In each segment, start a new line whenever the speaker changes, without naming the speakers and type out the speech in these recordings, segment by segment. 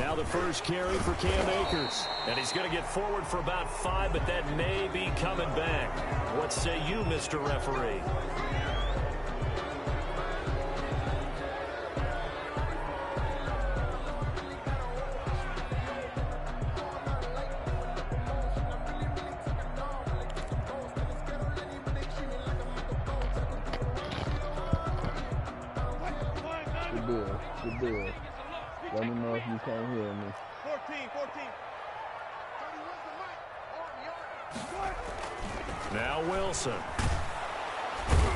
Now the first carry for Cam Akers. And he's going to get forward for about 5, but that may be coming back. What say you, Mr. Referee?
Good deal. Let me know if you can't hear me.
14.
Now Wilson.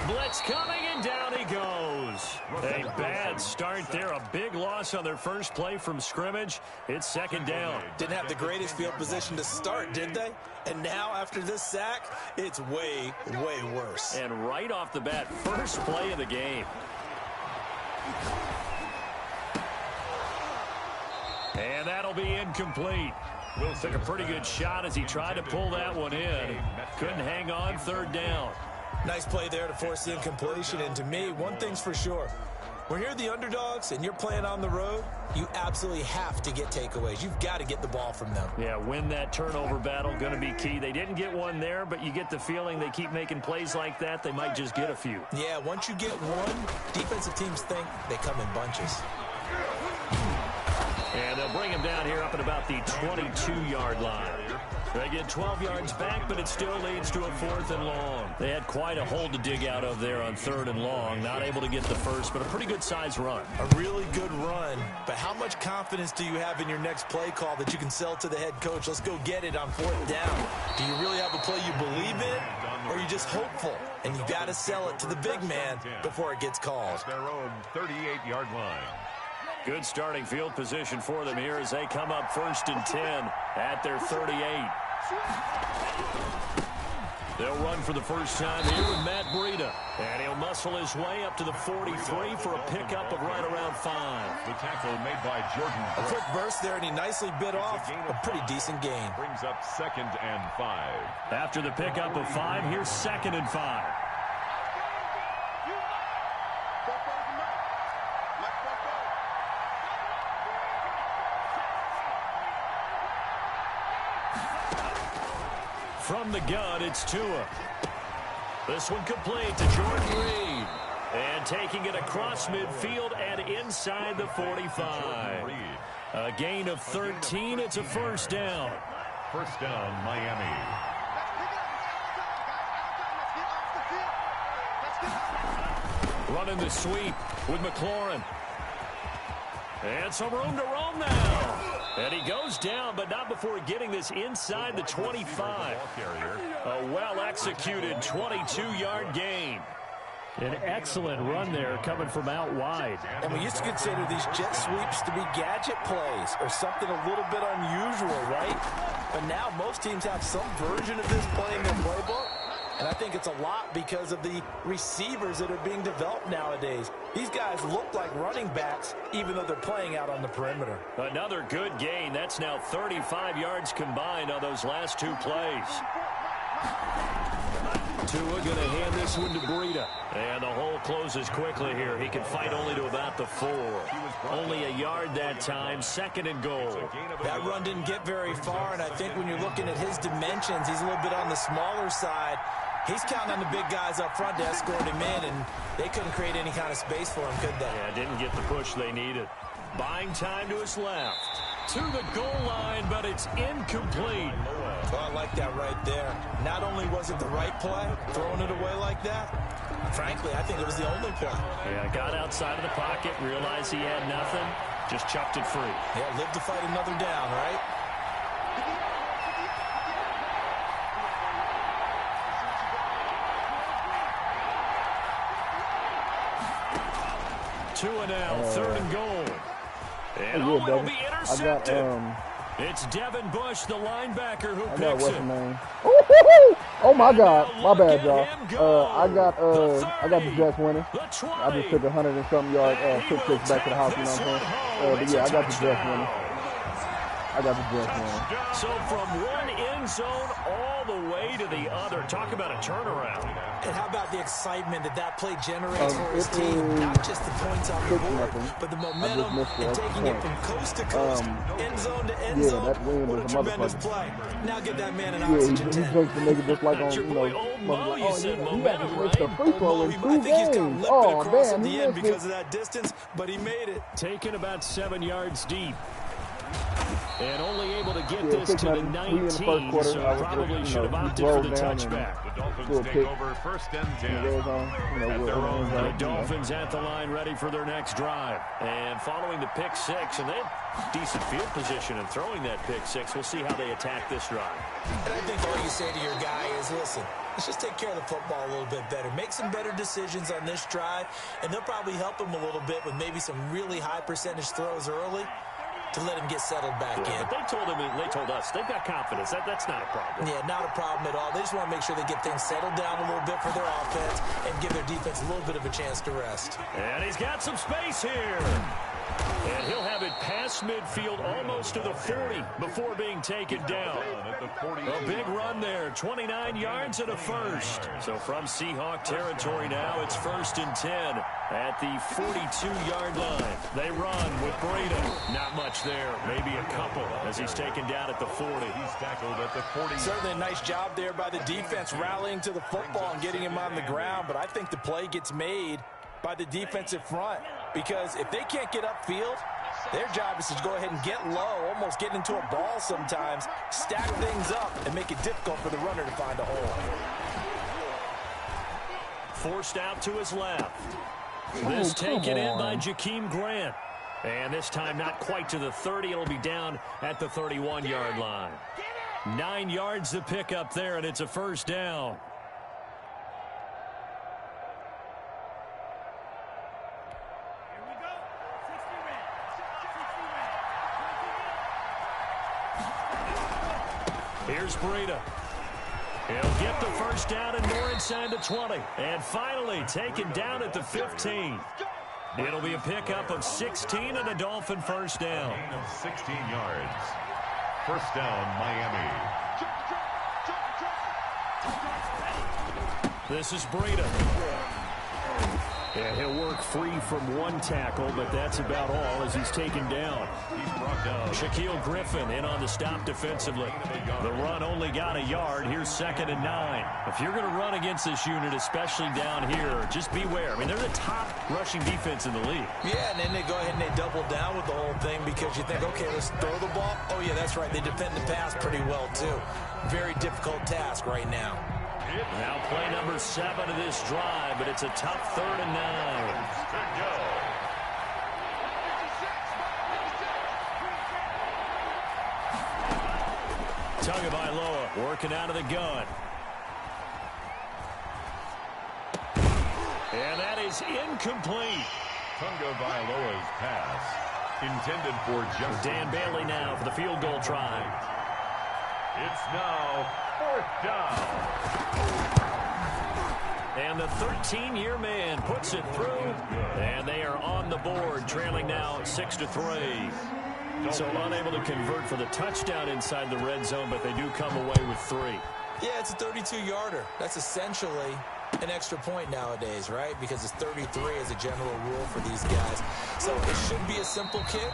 Blitz coming, and down he goes. A bad start there. A big loss on their first play from scrimmage. It's second down.
Didn't have the greatest field position to start, did they? And now, after this sack, it's way, way worse.
And right off the bat, first play of the game. And that'll be incomplete. Will took a pretty good shot as he tried to pull that one in. Couldn't hang on, third down.
Nice play there to force the incompletion. And to me, one thing's for sure. When you're the underdogs and you're playing on the road, you absolutely have to get takeaways. You've got to get the ball from them.
Yeah, win that turnover battle, going to be key. They didn't get one there, but you get the feeling they keep making plays like that, they might just get a few.
Yeah, once you get one, defensive teams think they come in bunches.
And they'll bring him down here up at about the 22-yard line. They get 12 yards back, but it still leads to a 4th and long. They had quite a hole to dig out of there on 3rd and long. Not able to get the first, but a pretty good-sized run.
A really good run, but how much confidence do you have in your next play call that you can sell to the head coach? Let's go get it on 4th down. Do you really have a play you believe in, or are you just hopeful? And you got to sell it to the big man before it gets called.
Their own 38-yard line.
Good starting field position for them here as they come up 1st and 10 at their 38. They'll run for the first time here with Matt Breida. And he'll muscle his way up to the 43 for a pickup of right around 5.
The tackle made by Jordan.
A quick burst there, and he nicely bit off a pretty decent gain.
Brings up 2nd and 5.
After the pickup of 5, here's 2nd and 5. From the gun, it's Tua. This one complete to Jordan Reed. And taking it across midfield and inside the 45. A gain of 13. It's a first down.
First down, Miami.
Running the sweep with McLaurin. And some room to roam now. And he goes down, but not before getting this inside the 25. A well-executed 22-yard gain. An excellent run there coming from out wide.
And we used to consider these jet sweeps to be gadget plays or something a little bit unusual, right? But now most teams have some version of this play in their playbook. And I think it's a lot because of the receivers that are being developed nowadays. These guys look like running backs, even though they're playing out on the perimeter.
Another good gain. That's now 35 yards combined on those last 2 plays. Tua going to hand this one to Breida. And the hole closes quickly here. He can fight only to about the 4. Only a yard that time. 2nd and goal.
That run didn't get very far, and I think when you're looking at his dimensions, he's a little bit on the smaller side. He's counting on the big guys up front to escort him in, and they couldn't create any kind of space for him, could they?
Yeah, didn't get the push they needed. Buying time to his left. To the goal line, but it's incomplete.
Well, I like that right there. Not only was it the right play, throwing it away like that, frankly, I think it was the only play.
Yeah, got outside of the pocket, realized he had nothing, just chucked it free.
Yeah, live to fight another down, right?
Tua now, 3rd and goal. And
good,
it'll be intercepted.
I
It's Devin Bush, the linebacker, who
got
picks
what's
it.
the name? Oh my God, my bad, y'all. I got the Jets winning. I just took 100 and something yard kick back to the house. You know what I'm saying? But yeah, I got the Jets winning.
So from one end zone all the way to the other. Talk about a turnaround.
And how about the excitement that play generates for his team? Not just the points on the board, but the momentum and taking it from coast to coast, end zone to end zone.
That wind
what a
was
tremendous play. Now give that man an
he
oxygen
drinks the nigga just like on, you know,
Mo, you said momentum,
right? The free throw in 2
I think he's got
games.
limping
Oh,
across
damn,
at the
he
end
missed
because
it.
of that distance, but he made it.
Taken about 7 yards deep. And only able to get this to the 19, so probably should have opted for the touchback.
The Dolphins take over 1st and 10.
The Dolphins at the line ready for their next drive. And following the pick six, and they have decent field position in throwing that pick six. We'll see how they attack this drive.
And I think all you say to your guy is, listen, let's just take care of the football a little bit better. Make some better decisions on this drive, and they'll probably help him a little bit with maybe some really high percentage throws early to let him get settled back in.
But they told us, they've got confidence. That's not a problem.
Yeah, not a problem at all. They just want to make sure they get things settled down a little bit for their offense and give their defense a little bit of a chance to rest.
And he's got some space here. And he'll have it past midfield almost to the 40 before being taken down. A big run there, 29 yards and a first. So from Seahawk territory now, it's 1st and 10 at the 42-yard line. They run with Breida. Not much there, maybe a couple as he's taken down at the 40.
He's tackled at the 40.
Certainly a nice job there by the defense rallying to the football and getting him on the ground, but I think the play gets made by the defensive front, because if they can't get upfield, their job is to go ahead and get low, almost get into a ball sometimes, stack things up, and make it difficult for the runner to find a hole.
Forced out to his left. This taken in by Jakeem Grant. And this time not quite to the 30. It'll be down at the 31-yard line. 9 yards to pick up there, and it's a first down. Here's Breida. He'll get the first down and more inside the 20. And finally taken down at the 15. It'll be a pickup of 16 and a Dolphin first down.
Gain of 16 yards. First down, Miami.
This is Breida. And he'll work free from one tackle, but that's about all as he's taken down.
He's brought down.
Shaquille Griffin in on the stop defensively. The run only got a yard. Here's 2nd and 9. If you're going to run against this unit, especially down here, just beware. I mean, they're the top rushing defense in the league.
Yeah, and then they go ahead and they double down with the whole thing because you think, okay, let's throw the ball. Oh, yeah, that's right. They defend the pass pretty well, too. Very difficult task right now.
Now play number 7 of this drive, but it's a tough 3rd and 9. Tagovailoa working out of the gun. And that is incomplete.
Tagovailoa's pass intended for just
Dan Bailey now for the field goal try.
It's now 4th down.
And the 13-year man puts it through, and they are on the board, trailing now 6-3. So unable to convert for the touchdown inside the red zone, but they do come away with 3.
Yeah, it's a 32-yarder. That's essentially an extra point nowadays, right? Because it's 33 as a general rule for these guys. So it should be a simple kick.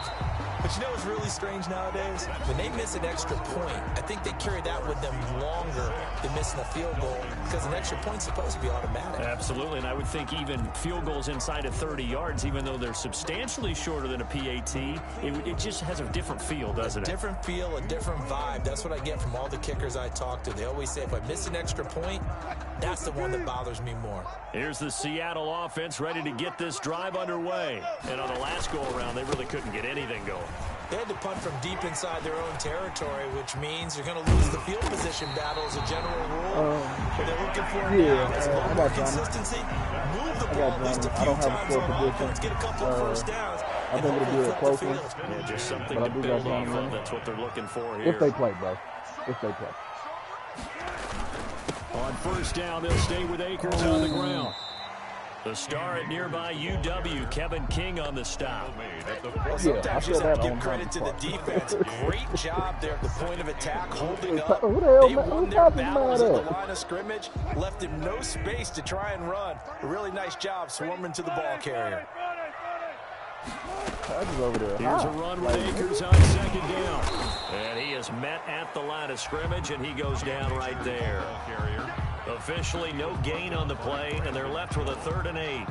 But you know what's really strange nowadays? When they miss an extra point, I think they carry that with them longer than missing a field goal because an extra point's supposed to be automatic.
Absolutely, and I would think even field goals inside of 30 yards, even though they're substantially shorter than a PAT, it just has a different feel, doesn't it?
A different feel, a different vibe. That's what I get from all the kickers I talk to. They always say, if I miss an extra point, that's the one that bothers me more.
Here's the Seattle offense ready to get this drive underway. And on the last go-around, they really couldn't get anything going.
They had to punt from deep inside their own territory, which means you're going to lose the field position battle as a general rule. What they're looking for now is a little more consistency. Move the ball at least a few times on offense. Get a couple of first downs.
I think it'll be a close one.
Yeah, just something to build off of. That's what they're looking for here.
If they play, bro. If they play.
On first down, they'll stay with Akers on the ground. The star at nearby UW, Kevin King, on the stop.
Well, sometimes you just have to give credit to the defense. Great job there at the point of attack, holding up. They won their battles at the line of scrimmage, left him no space to try and run. A really nice job swarming to the ball carrier.
Here's a run with Akers on second down. And he is met at the line of scrimmage, and he goes down right there. Officially no gain on the play, and they're left with a 3rd and 8.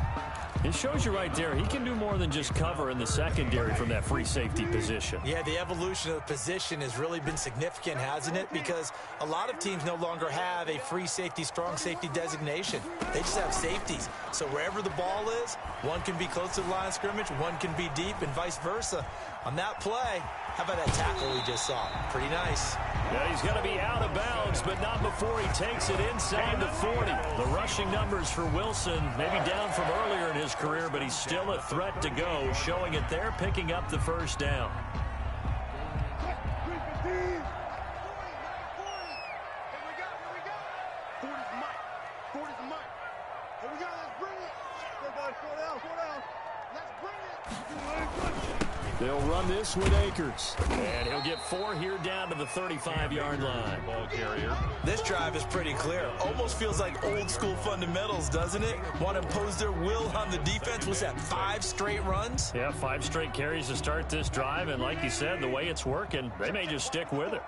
It shows you right there, he can do more than just cover in the secondary from that free safety position.
Yeah, the evolution of the position has really been significant, hasn't it? Because a lot of teams no longer have a free safety, strong safety designation. They just have safeties. So wherever the ball is, one can be close to the line of scrimmage, one can be deep, and vice versa. On that play, how about that tackle we just saw? Pretty nice.
Yeah, he's going to be out of bounds, but not before he takes it inside the 40. The rushing numbers for Wilson, maybe down from earlier in his career, but he's still a threat to go, showing it there, picking up the first down. They'll run this with Akers. And he'll get 4 here down to the 35-yard line.
Ball carrier.
This drive is pretty clear. Almost feels like old school fundamentals, doesn't it? Want to impose their will on the defense. Was that 5 straight runs?
Yeah, 5 straight carries to start this drive. And like you said, the way it's working, they may just stick with it.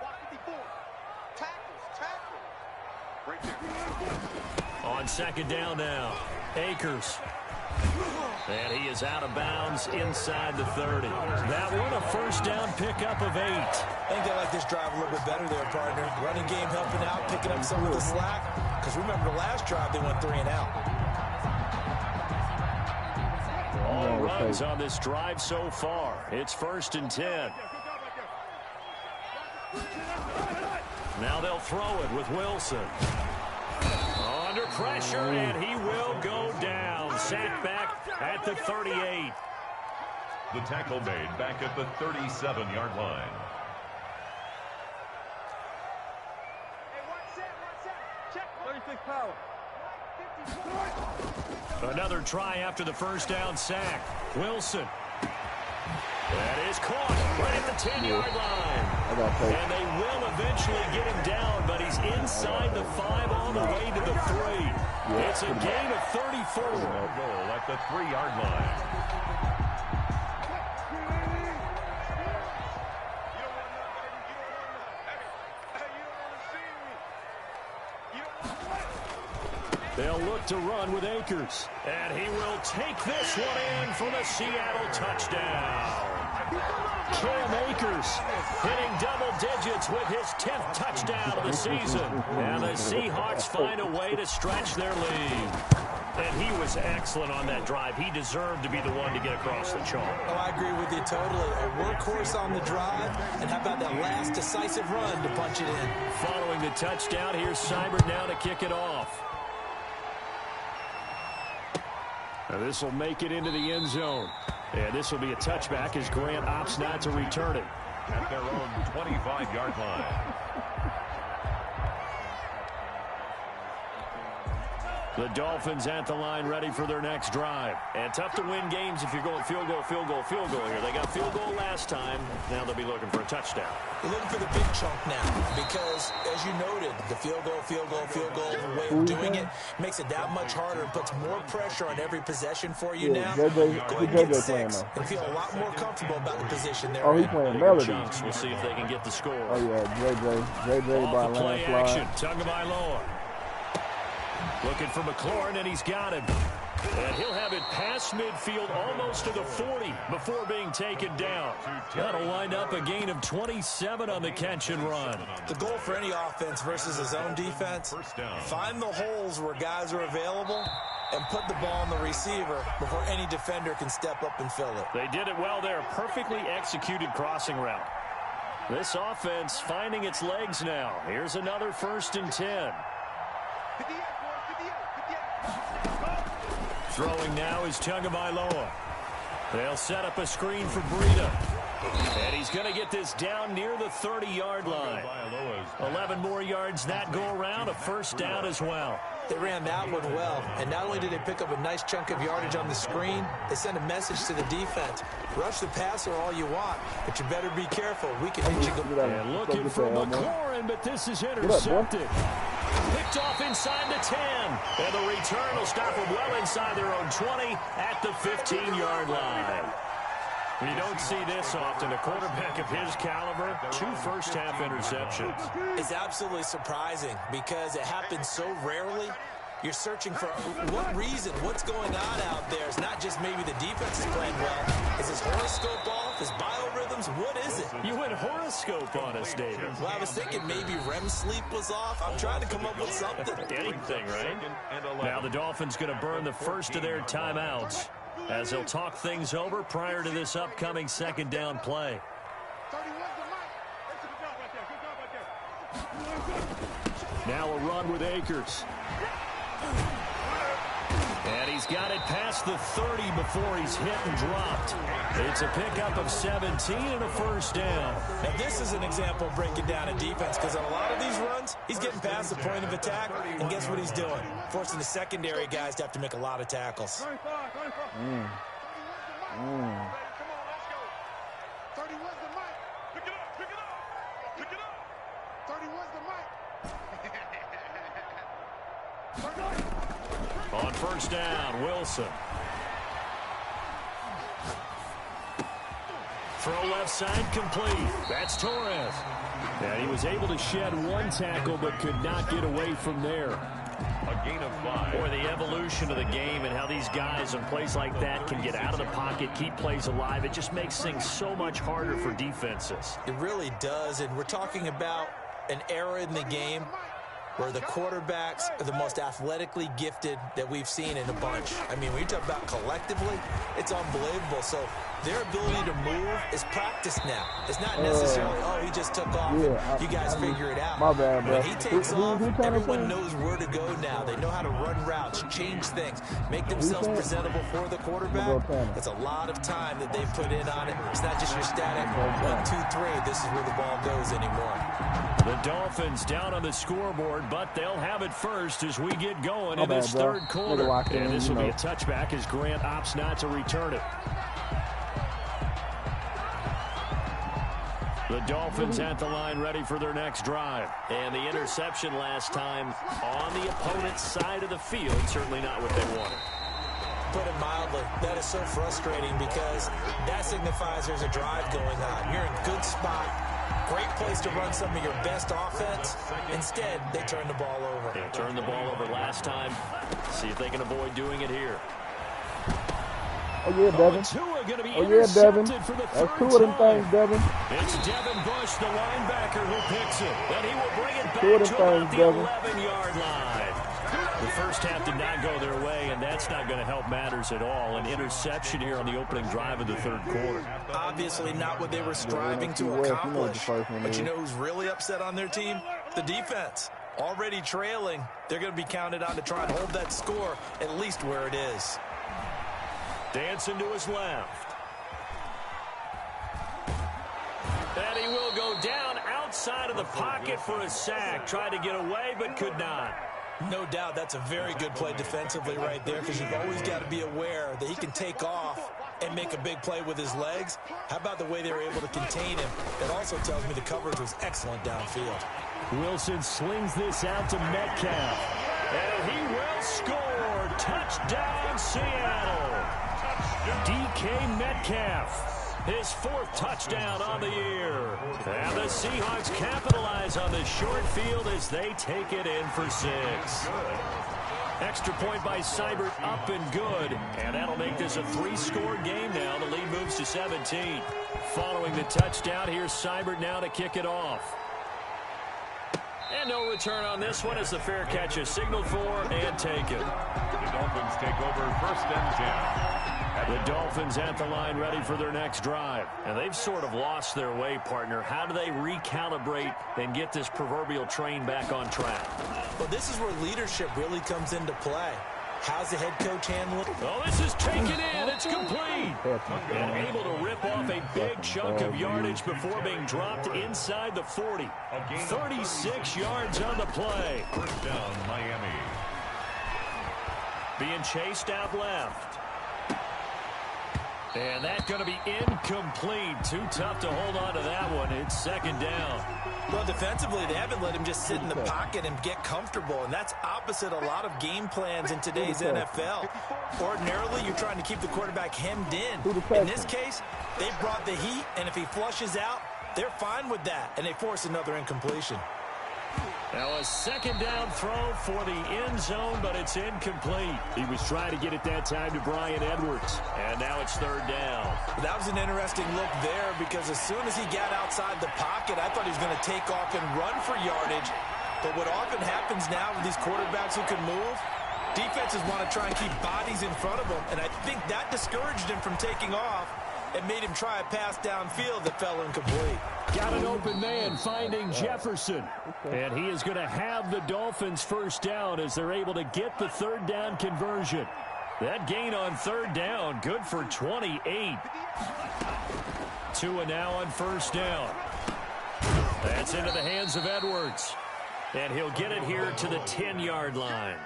On second down now, Akers. And he is out of bounds inside the 30. That one, a first down pickup of 8.
I think they like this drive a little bit better there, partner. Running game helping out, picking up some of the slack. Because remember, the last drive, they went 3 and out.
All runs on this drive so far. It's 1st and 10. Now they'll throw it with Wilson. Under pressure, and he will go down. Sacked back at the 38.
The tackle made back at the 37-yard line.
Another try after the first down sack. Wilson. That is caught right at the 10-yard line. And they will eventually get him down, but he's inside the 5 on the way to the 3. It's a gain of 34.
Goal at the 3-yard line.
They'll look to run with Akers. And he will take this one in for the Seattle touchdown. Cam Akers hitting double digits with his 10th touchdown of the season. And the Seahawks find a way to stretch their lead. And he was excellent on that drive. He deserved to be the one to get across the chalk.
Oh, I agree with you totally. A workhorse on the drive. And how about that last decisive run to punch it in?
Following the touchdown, here's Seibert now to kick it off. Now this will make it into the end zone. And this will be a touchback as Grant opts not to return it.
At their own 25-yard line.
The Dolphins at the line ready for their next drive. And tough to win games if you're going field goal, field goal, field goal here. They got field goal last time. Now they'll be looking for a touchdown.
They're looking for the big chunk now because, as you noted, the field goal, way of doing it makes it that much harder and puts more pressure on every possession for you now. Go ahead and get 6 and feel a lot more comfortable about the position they're in.
Oh, he's playing Melody.
We'll see if they can get the score.
Oh, yeah, JJ by
Off the play action,
landslide.
Tagovailoa. Looking for McLaurin, and he's got him. And he'll have it past midfield almost to the 40 before being taken down. That'll wind up a gain of 27 on the catch and run.
The goal for any offense versus his own defense, find the holes where guys are available and put the ball on the receiver before any defender can step up and fill it.
They did it well there. Perfectly executed crossing route. This offense finding its legs now. Here's another 1st and 10. Throwing now is Tagovailoa. They'll set up a screen for Breida. And he's going to get this down near the 30-yard line. 11 more yards that go around, a first down as well.
They ran that one well, and not only did they pick up a nice chunk of yardage on the screen, they sent a message to the defense. Rush the passer all you want, but you better be careful. We can hit you.
And looking for McLaurin, but this is intercepted. Picked off inside the 10. And the return will stop them well inside their own 20 at the 15-yard line. You don't see this often. A quarterback of his caliber, 2 first-half interceptions.
It's absolutely surprising because it happens so rarely. You're searching for what reason, what's going on out there. It's not just maybe the defense is playing well. Is his horoscope off? His biorhythms? What is it?
You went horoscope on us, David.
Well, I was thinking maybe REM sleep was off. I'm trying to come up with something.
Anything, right? Now the Dolphins going to burn the first of their timeouts as they'll talk things over prior to this upcoming second down play. Now a run with Akers. And he's got it past the 30 before he's hit and dropped. It's a pickup of 17 and a first down.
Now this is an example of breaking down a defense because on a lot of these runs, he's getting past the point of attack, and guess what he's doing? Forcing the secondary guys to have to make a lot of tackles.
On first down, Wilson. Throw left side complete. That's Torres. And he was able to shed 1 tackle but could not get away from there.
A gain of 5.
Boy, the evolution of the game and how these guys in plays like that can get out of the pocket, keep plays alive, it just makes things so much harder for defenses.
It really does, and we're talking about an era in the game where the quarterbacks are the most athletically gifted that we've seen in a bunch. I mean, when you talk about collectively, it's unbelievable. So their ability to move is practiced now. It's not necessarily, oh, he just took off. You guys figure it out.
My bad, bro.
When he takes off, everyone knows where to go now. They know how to run routes, change things, make themselves presentable for the quarterback. It's a lot of time that they put in on it. It's not just your static 1, 2, 3. This is where the ball goes anymore.
The Dolphins down on the scoreboard, but they'll have it first as we get going in this third quarter. And this will be a touchback as Grant opts not to return it. The Dolphins at the line ready for their next drive. And the interception last time on the opponent's side of the field, certainly not what they wanted.
Put it mildly, that is so frustrating because that signifies there's a drive going on. You're in a good spot. Great place to run some of your best offense. Instead, they turn the ball over.
They turned the ball over last time. See if they can avoid doing it here.
Oh, yeah, Devin.
Oh, yeah, Devin.
That's 2 of them things, Devin.
It's Devin Bush, the linebacker, who picks it. And he will bring it back to about the 11-yard line. The first half did not go their way, and that's not going to help matters at all. An interception here on the opening drive of the third quarter.
Obviously not what they were striving to accomplish. But you know who's really upset on their team? The defense. Already trailing, they're going to be counted on to try and hold that score at least where it is.
Dancing to his left. And he will go down outside of the pocket for a sack. Tried to get away, but could not.
No doubt that's a very good play defensively right there because you've always got to be aware that he can take off and make a big play with his legs. How about the way they were able to contain him? That also tells me the coverage was excellent downfield.
Wilson slings this out to Metcalf. And he will score. Touchdown, Seattle. DK Metcalf, his 4th touchdown on the year. And the Seahawks capitalize on the short field as they take it in for 6. Extra point by Seibert, up and good. And that'll make this a 3-score game now. The lead moves to 17. Following the touchdown, here's Seibert now to kick it off. And no return on this one as the fair catch is signaled for and taken.
The Dolphins take over first and 10.
The Dolphins at the line ready for their next drive. And they've sort of lost their way, partner. How do they recalibrate and get this proverbial train back on track?
Well, this is where leadership really comes into play. How's the head coach handling it?
Oh, this is taken in. It's complete. And able to rip off a big chunk of yardage before being dropped inside the 40. 36 yards on the play.
First down, Miami.
being chased out left. And that's going to be incomplete. Too tough to hold on to that one. It's second down.
Well, defensively, they haven't let him just sit in the pocket and get comfortable, and that's opposite a lot of game plans in today's NFL. Ordinarily, you're trying to keep the quarterback hemmed in. In this case, they brought the heat, and if he flushes out, they're fine with that, and they force another incompletion.
Now a second down throw for the end zone, but it's incomplete. He was trying to get it that time to Bryan Edwards, and now it's third down.
That was an interesting look there because as soon as he got outside the pocket, I thought he was going to take off and run for yardage. But what often happens now with these quarterbacks who can move, defenses want to try and keep bodies in front of them, and I think that discouraged him from taking off. It made him try a pass downfield that fell incomplete.
Got an open man finding Jefferson. And he is going to have the Dolphins first down as they're able to get the third down conversion. That gain on third down, good for 28. Tua now on first down. That's into the hands of Edwards. And he'll get it here to the 10-yard line.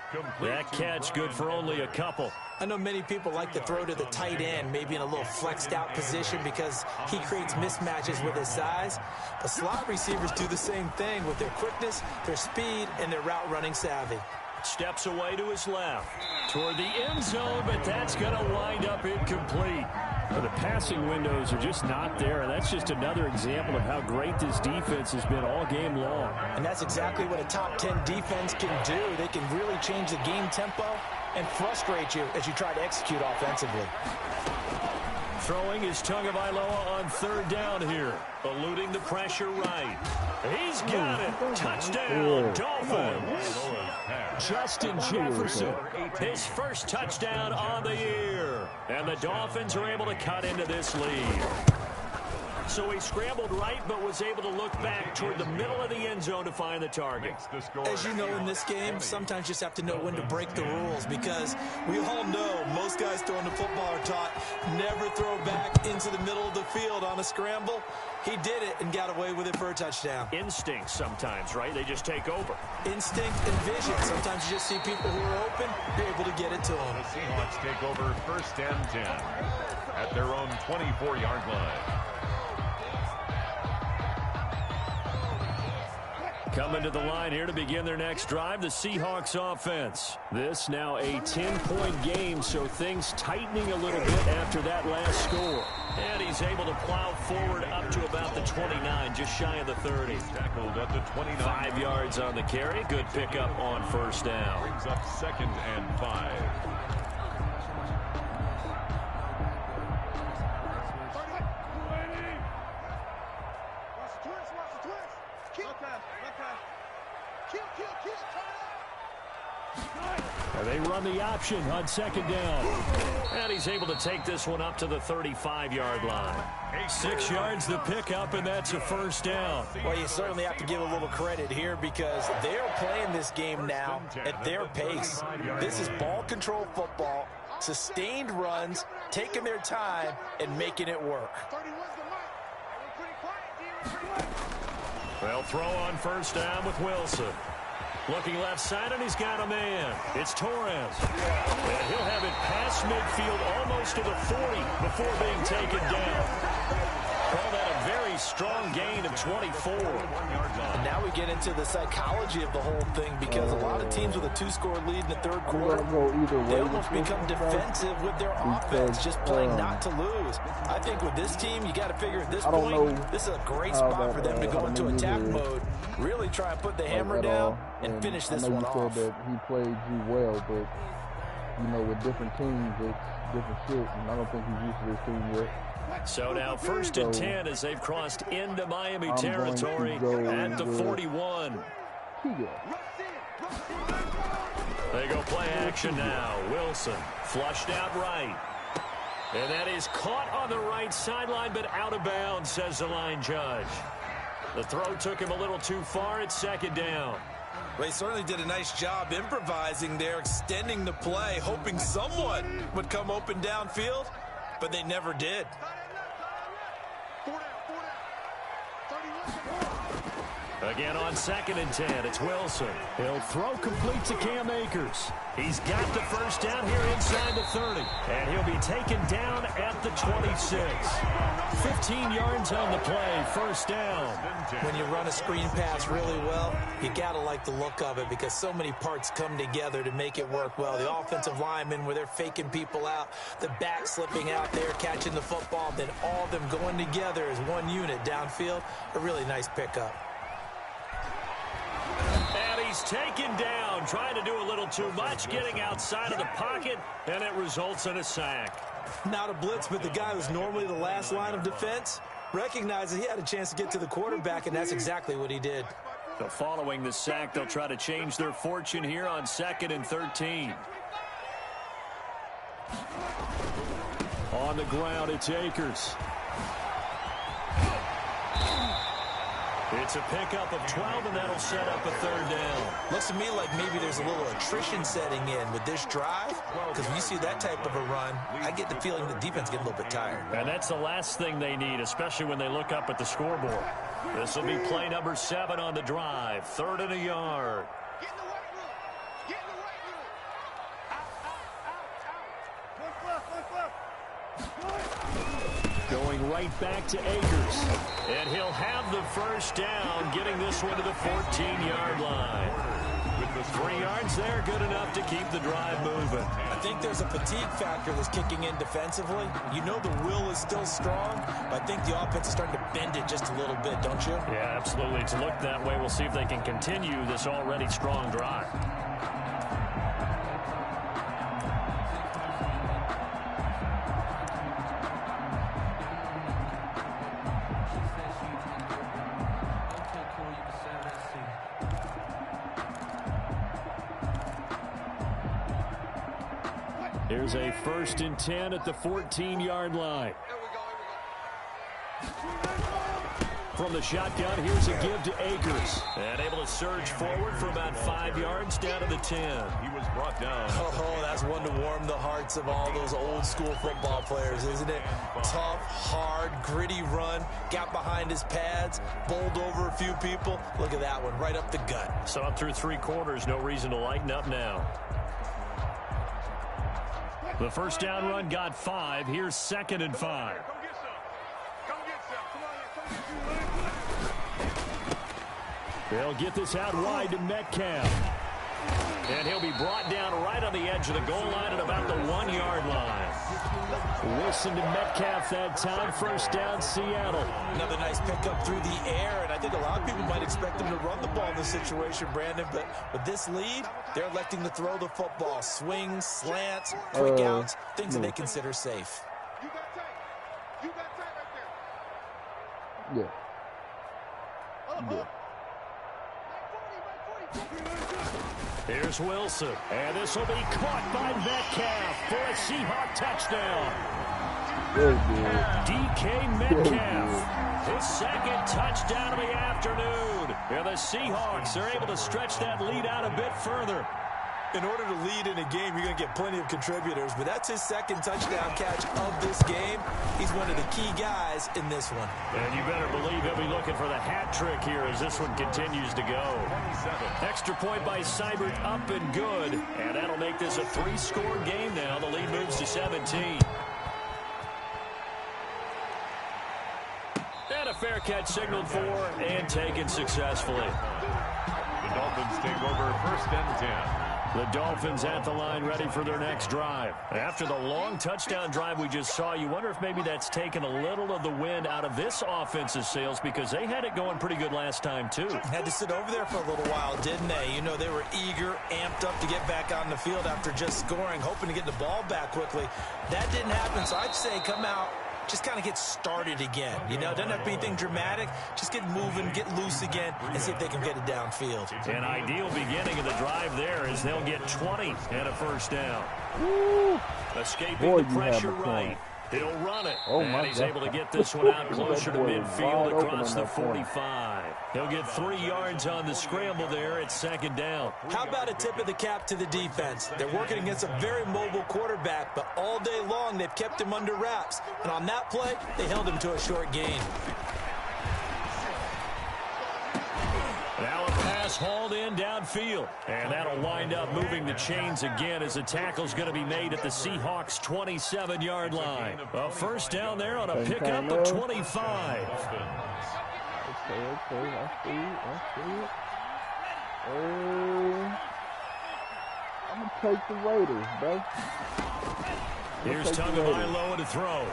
That catch good for only a couple.
I know many people like to throw to the tight end, maybe in a little flexed out position because he creates mismatches with his size. But slot receivers do the same thing with their quickness, their speed, and their route running savvy.
Steps away to his left toward the end zone, but that's going to wind up incomplete. Well, the passing windows are just not there, and that's just another example of how great this defense has been all game long.
And that's exactly what a top 10 defense can do. They can really change the game tempo and frustrate you as you try to execute offensively.
Throwing is Tagovailoa on third down here, eluding the pressure right. He's got it. Touchdown, Dolphins. Justin Jefferson, his first touchdown on the year. And the Dolphins are able to cut into this lead. So he scrambled right, but was able to look back toward the middle of the end zone to find the target.
As you know, in this game, sometimes you just have to know when to break the rules because we all know most guys throwing the football are taught never throw back into the middle of the field on a scramble. He did it and got away with it for a touchdown.
Instinct sometimes, right? They just take over.
Instinct and vision. Sometimes you just see people who are open, you're able to get it to them.
The Seahawks take over first and 10 at their own 24-yard line.
Coming to the line here to begin their next drive, the Seahawks offense. This now a 10-point game, so things tightening a little bit after that last score. And he's able to plow forward up to about the 29, just shy of the 30.
Tackled at the 29.
5 yards on the carry. Good pickup on first down.
Brings up second and 5.
They run the option on second down. And he's able to take this one up to the 35-yard line. 6 yards the pickup, and that's a first down.
Well, you certainly have to give a little credit here because they're playing this game now at their pace. This is ball control football, sustained runs, taking their time, and making it work.
They'll throw on first down with Wilson. Looking left side, and he's got a man. It's Torres. And he'll have it past midfield almost to the 40 before being taken down. Call that a very strong gain of 24.
And now we get into the psychology of the whole thing because a lot of teams with a 2-score lead in the third quarter, they almost become defensive with their offense, just playing not to lose. I think with this team, you got to figure at this point, this is a great spot for them to go into attack mode, really try and put the hammer down and finish this one off.
I know you said that he played you well, but, you know, with different teams, it's different shit, and I don't think he's used to this team yet.
So now first and 10 as they've crossed into Miami territory at the 41. They go play action now. Wilson flushed out right. And that is caught on the right sideline, but out of bounds, says the line judge. The throw took him a little too far. It's second down.
They certainly did a nice job improvising there, extending the play, hoping someone would come open downfield, but they never did.
Again on 2nd and 10, it's Wilson. He'll throw complete to Cam Akers. He's got the first down here inside the 30. And he'll be taken down at the 26. 15 yards on the play, first down.
When you run a screen pass really well, you got to like the look of it because so many parts come together to make it work well. The offensive linemen, where they're faking people out, the back slipping out there, catching the football, then all of them going together as one unit downfield. A really nice pickup.
And he's taken down, trying to do a little too much, getting outside of the pocket, and it results in a sack.
Not a blitz, but the guy who's normally the last line of defense recognizes he had a chance to get to the quarterback, and that's exactly what he did.
So following the sack, they'll try to change their fortune here on 2nd and 13. On the ground, it's Akers. It's a pickup of 12, and that'll set up a 3rd down.
Looks to me like maybe there's a little attrition setting in with this drive, because when you see that type of a run, I get the feeling the defense gets a little bit tired.
And that's the last thing they need, especially when they look up at the scoreboard. This will be play number 7 on the drive, 3rd and a yard.
Get in the right room. Get in the right room. Out.
Going right back to Akers. And he'll have the first down, getting this one to the 14-yard line. With the 3 yards there, good enough to keep the drive moving.
I think there's a fatigue factor that's kicking in defensively. You know the will is still strong, but I think the offense is starting to bend it just a little bit, don't you?
Yeah, absolutely. It's looked that way. We'll see if they can continue this already strong drive. Here's a 1st and 10 at the 14-yard line. From the shotgun, here's a give to Akers. And able to surge forward for about 5 yards down to the 10.
He was brought down.
Oh, that's one to warm the hearts of all those old-school football players, isn't it? Tough, hard, gritty run. Got behind his pads, bowled over a few people. Look at that one, right up the gut.
So up through 3 quarters, no reason to lighten up now. The first down run got 5. Here's 2nd and 5. They'll get this out wide to Metcalf. And he'll be brought down right on the edge of the goal line at about the 1-yard line. Wilson to Metcalf that time. First down, Seattle.
Another nice pickup through the air, and I think a lot of people might expect them to run the ball in this situation, Brandon, but with this lead, they're electing to throw the football. Swings, slants, quick outs, things that they consider safe.
You got tight. You got tight right there.
Yeah. Yeah.
Here's Wilson, and this will be caught by Metcalf for a Seahawk touchdown. DK Metcalf, his 2nd touchdown of the afternoon. And the Seahawks are able to stretch that lead out a bit further.
In order to lead in a game, you're going to get plenty of contributors, but that's his 2nd touchdown catch of this game. He's one of the key guys in this one.
And you better believe he'll be looking for the hat trick here as this one continues to go. Extra point by Seibert, up and good. And that'll make this a 3-score game now. The lead moves to 17. And a fair catch signaled for and taken successfully.
The Dolphins take over 1st and 10.
The Dolphins at the line ready for their next drive. After the long touchdown drive we just saw, you wonder if maybe that's taken a little of the wind out of this offense's sails because they had it going pretty good last time too.
Had to sit over there for a little while, didn't they? You know, they were eager, amped up to get back on the field after just scoring, hoping to get the ball back quickly. That didn't happen, so I'd say come out, just kind of get started again. You know, doesn't have to be anything dramatic. Just get moving, get loose again, and see if they can get it downfield.
An ideal beginning of the drive there is they'll get 20 and a first down.
Woo.
Escaping the pressure right. He'll run it.
Oh,
and he's able to get this one out closer to midfield across the 45. He'll get 3 yards on the scramble there. It's 2nd down.
How about a tip of the cap to the defense? They're working against a very mobile quarterback, but all day long they've kept him under wraps. And on that play, they held him to a short gain.
is hauled in downfield. And that'll wind up moving the chains again as the tackle's going to be made at the Seahawks' 27-yard line. A first down there on a pickup of 25.
Okay, I see it. I'm going to take the Raiders, bro.
Here's Tagovailoa to throw.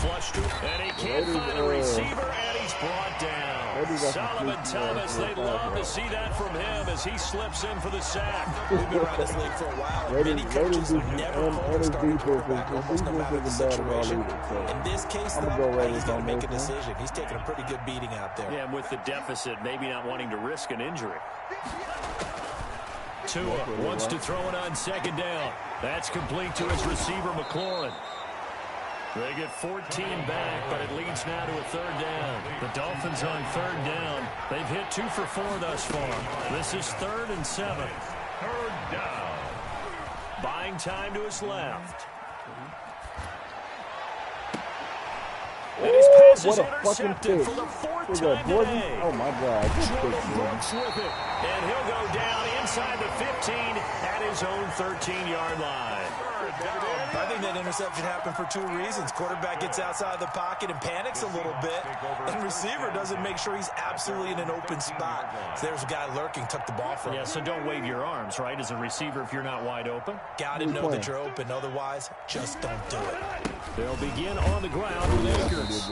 Flushed to, and he can't find a receiver, and he's brought down. Solomon Thomas, they'd love to see that from him as he slips in for the sack.
We've been around this league for a while. Many coaches have never called a starting quarterback almost no matter the situation. In this case, though, he's going to make a decision. He's taking a pretty good beating out there.
Yeah, and with the deficit, maybe not wanting to risk an injury. Tua wants to throw it on second down. That's complete to his receiver, McLaurin. They get 14 back, but it leads now to a third down. The Dolphins on third down. They've hit 2 for 4 thus far. This is 3rd and 7.
Third down.
Buying time to his left. And his pass is intercepted for the 4th time today.
Oh, my God.
Jordan Brooks with it. And he'll go down inside the 15 at his own 13-yard line.
I think that interception happened for 2 reasons. Quarterback gets outside the pocket and panics a little bit, and receiver doesn't make sure he's absolutely in an open spot. So there's a guy lurking, took the ball from him.
Yeah, so don't wave your arms, right, as a receiver if you're not wide open.
Got to know that you're open. Otherwise, just don't do it.
They'll begin on the ground with Akers.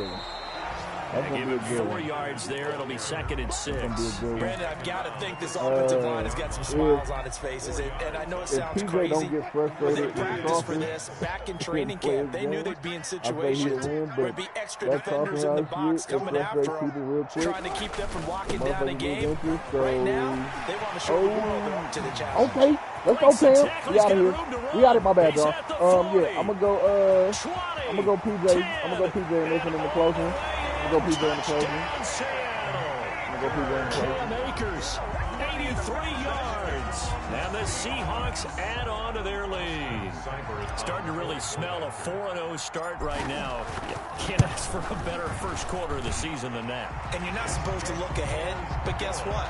They give him 4 yards there. It'll be 2nd and 6.
Brandon, I've got to think this offensive line has got some smiles on its faces. And I know it sounds crazy, but they practiced for this back in training camp. They knew they'd be in situations where there'd be extra defenders in the box coming after them, trying to keep them from locking down a game. Right now, they want to show the world they're up to the challenge.
Okay, let's go, Cam. We out of here. We out of my bad, y'all. Yeah, I'm gonna go. I'm gonna go PJ. I'm gonna go PJ in this one in the closing. I'm gonna go PJ in the closing. I'm gonna go PJ in the closing.
Cam Akers, 83 yards. And the Seahawks add on to their lead. Starting to really smell a 4-0 start right now. Can't ask for a better first quarter of the season than that.
And you're not supposed to look ahead, but guess what?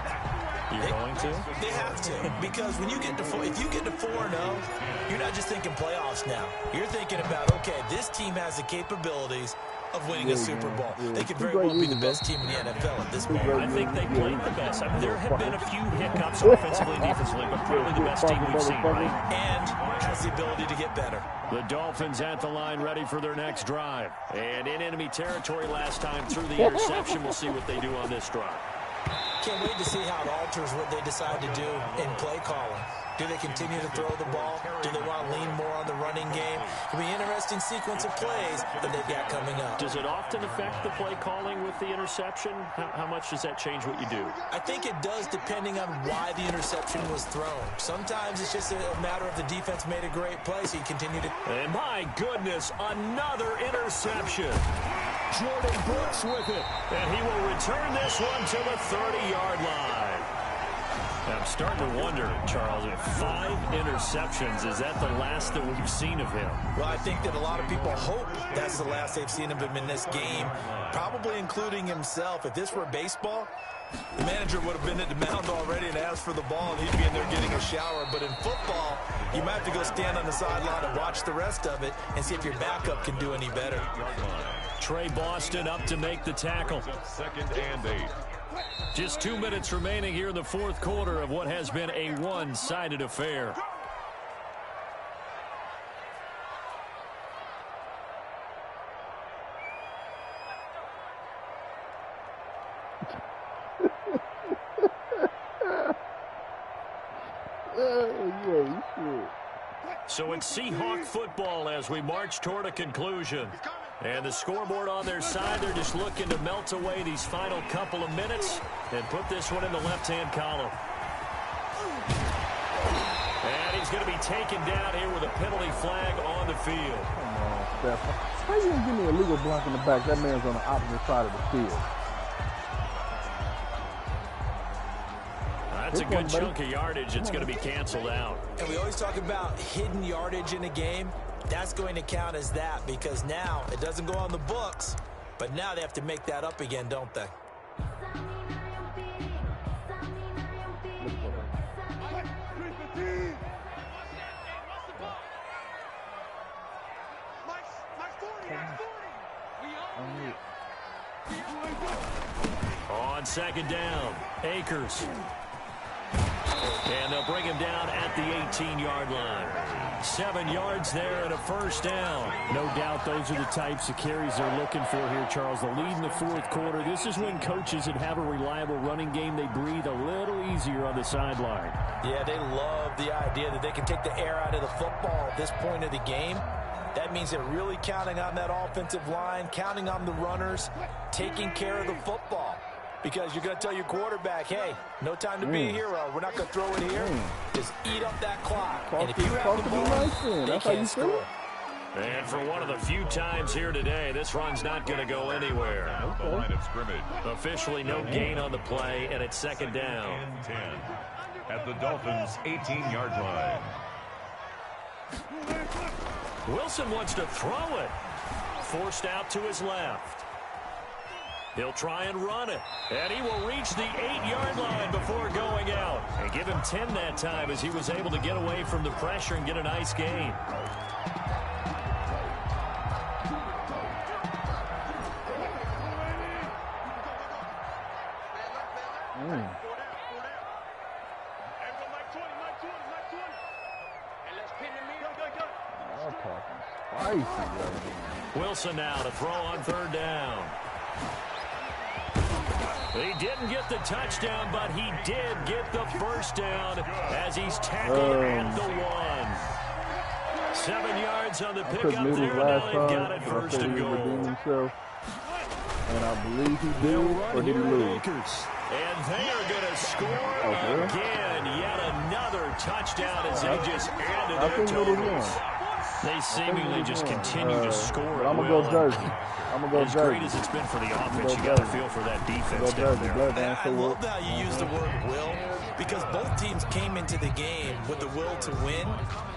You're going to?
They have to, because when you get to if you get to 4-0, you're not just thinking playoffs now. You're thinking about, okay, this team has the capabilities of winning a Super Bowl. They could very well be the best team in the NFL at this point.
I think they played the best. I mean, there have been a few hiccups offensively and defensively, but probably the best team we've seen, right?
And has the ability to get better.
The Dolphins at the line ready for their next drive. And in enemy territory last time through the interception. We'll see what they do on this drive.
Can't wait to see how it alters what they decide to do in play calling. Do they continue to throw the ball? Do they want to lean more on the running game? It'll be an interesting sequence of plays that they've got coming up.
Does it often affect the play calling with the interception? How much does that change what you do?
I think it does, depending on why the interception was thrown. Sometimes it's just a matter of the defense made a great play, so you continue to...
And my goodness, another interception. Jordan Brooks with it. And he will return this one to the 30-yard line. I'm starting to wonder, Charles, if 5 interceptions, is that the last that we've seen of him?
Well, I think that a lot of people hope that's the last they've seen of him in this game, probably including himself. If this were baseball, the manager would have been at the mound already and asked for the ball, and he'd be in there getting a shower. But in football, you might have to go stand on the sideline and watch the rest of it and see if your backup can do any better.
Trey Boston up to make the tackle.
2nd and 8.
Just 2 minutes remaining here in the 4th quarter of what has been a one-sided affair. So it's Seahawk football as we march toward a conclusion. And the scoreboard on their side, they're just looking to melt away these final couple of minutes and put this one in the left-hand column. And he's going to be taken down here with a penalty flag on the field.
Come on, Steph. How you going to give me a legal block in the back? That man's on the opposite side of the field.
That's a good chunk of yardage. It's going to be canceled out.
And we always talk about hidden yardage in a game. That's going to count as that because now it doesn't go on the books, but now they have to make that up again, don't they?
On second down, Akers. And they'll bring him down at the 18-yard line. 7 yards there and a first down.
No doubt those are the types of carries they're looking for here, Charles. The lead in the fourth quarter. This is when coaches that have a reliable running game, they breathe a little easier on the sideline.
Yeah, they love the idea that they can take the air out of the football at this point of the game. That means they're really counting on that offensive line, counting on the runners, taking care of the football. Because you're going to tell your quarterback, hey, no time to be a hero. We're not going to throw it here. Just eat up that clock. And if you have the ball, they can't score.
And for one of the few times here today, this run's not going to go anywhere.
The line of scrimmage.
Officially no gain on the play, and it's second down.
10 at the Dolphins' 18-yard line.
Wilson wants to throw it. Forced out to his left. He'll try and run it. And he will reach the 8-yard line before going out. And give him 10 that time as he was able to get away from the pressure and get a nice gain. Wilson now to throw on third down. He didn't get the touchdown, but he did get the first down as he's tackled at the 1. 7 yards on the pickup there, and now they've got it first and goal.
And I believe he did, or did he lose?
And they are going to score again. Yet another touchdown as they just added their totals. They seemingly just continue to score.
I'm going to go Jersey. I'm going to go
As
Jersey.
great as it's been for the offense, you got to feel for that defense down there.
I love how you use the word will, because both teams came into the game with the will to win,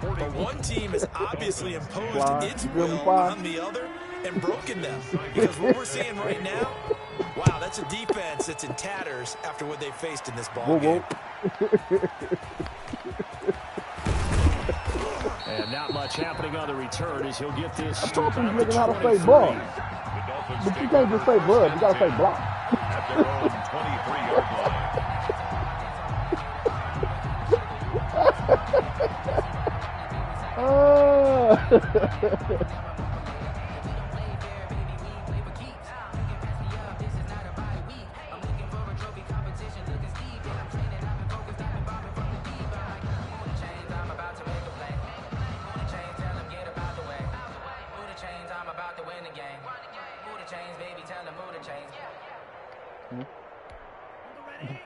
but one team has obviously imposed its will on the other and broken them. Because what we're seeing right now, wow, that's a defense that's in tatters after what they faced in this ball game.
And not much happening on the return as he'll get this.
I taught these niggas how to say ball. But you can't just say bud, you got to say block.
At their own 23-yard line.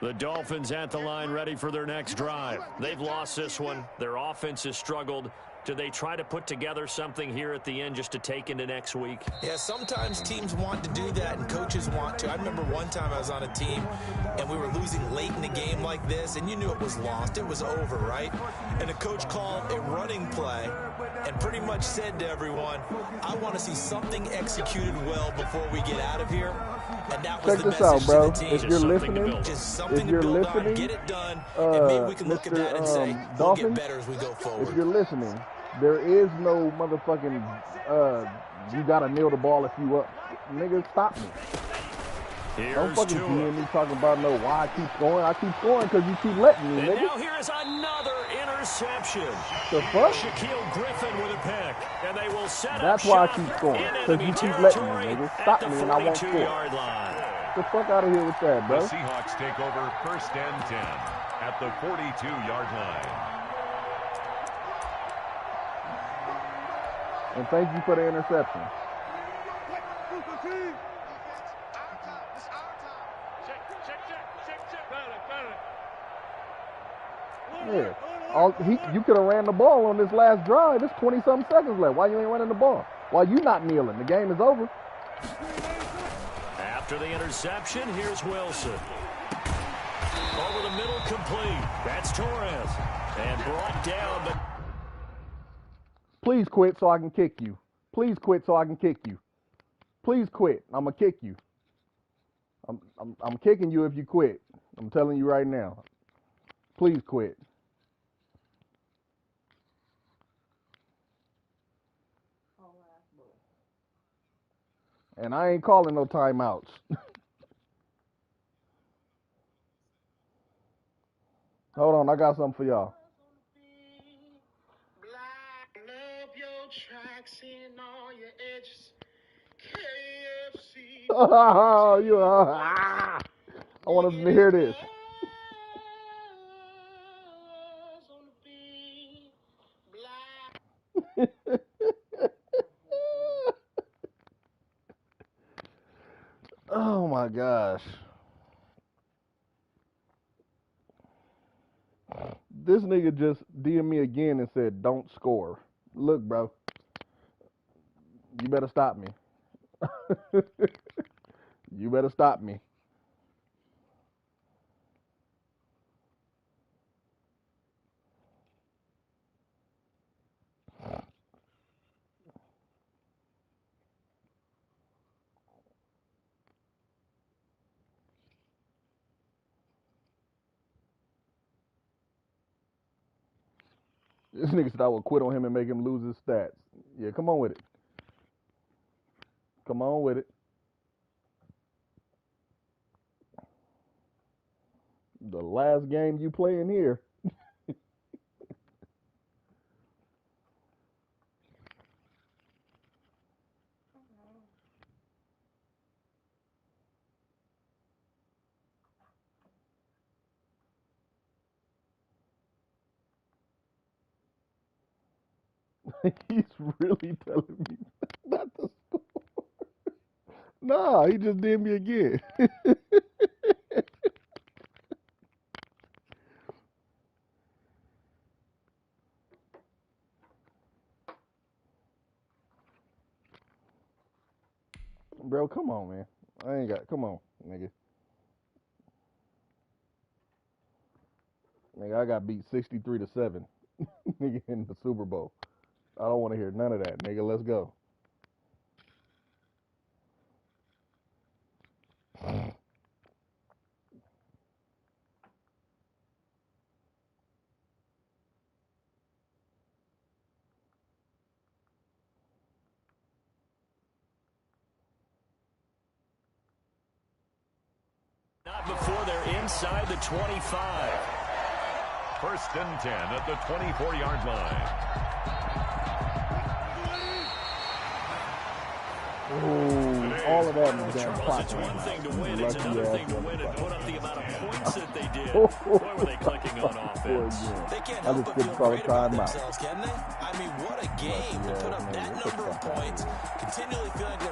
The Dolphins at the line ready for their next drive. They've lost this one. Their offense has struggled. Do they try to put together something here at the end just to take into next week?
Yeah, sometimes teams want to do that and coaches want to. I remember one time I was on a team and we were losing late in the game like this, and you knew it was lost. It was over, right? And the coach called a running play and pretty much said to everyone, I want to see something executed well before we get out of here. And that was the message to the team.
If you're listening,
just something to build on, get it done, and maybe we can look at that and say, we'll get better as we go forward.
If you're listening, there is no motherfucking, you got to kneel the ball if you up. Nigga, stop me. Don't fucking hear me talking about why I keep scoring. I keep scoring because you keep letting me, nigga.
And now here is another interception.
The fuck?
Shaquille Griffin with a pick. And they will set
That's
up
why I keep scoring. Because you keep letting me, nigga. Stop me and I won't score. Get the fuck out of here with that, bro.
The Seahawks take over 1st and 10 at the 42-yard line.
And thank you for the interception. Yeah. You could have ran the ball on this last drive. There's 20-something seconds left. Why you ain't running the ball? Why you not kneeling? The game is over.
After the interception, here's Wilson. Over the middle, complete. That's Torres. And brought down, but...
Please quit so I can kick you. Please quit so I can kick you. Please quit. I'm going to kick you. I'm kicking you if you quit. I'm telling you right now. Please quit. And I ain't calling no timeouts. Hold on, I got something for y'all. I want them to hear this. Oh my gosh. This nigga just DM'd me again and said, don't score. Look, bro. You better stop me. You better stop me. This nigga said I would quit on him and make him lose his stats. Yeah, come on with it. Come on with it. The last game you play in here. He's really telling me not to score. Nah, he just did me again. Bro, come on, man. I ain't got. Come on, nigga. Nigga, I got beat 63-7. Nigga in the Super Bowl. I don't want to hear none of that, nigga. Let's go.
Not before they're inside the 25.
First and 10 at the 24-yard line.
Ooh, all of that was damn
Charles, it's one thing to win, it's another thing to win and put up the amount of points that they did. Boy, were they clicking on offense.
They can't help but feel great about themselves, can they? I mean, what a game to put up that number of points, continually feeling like they're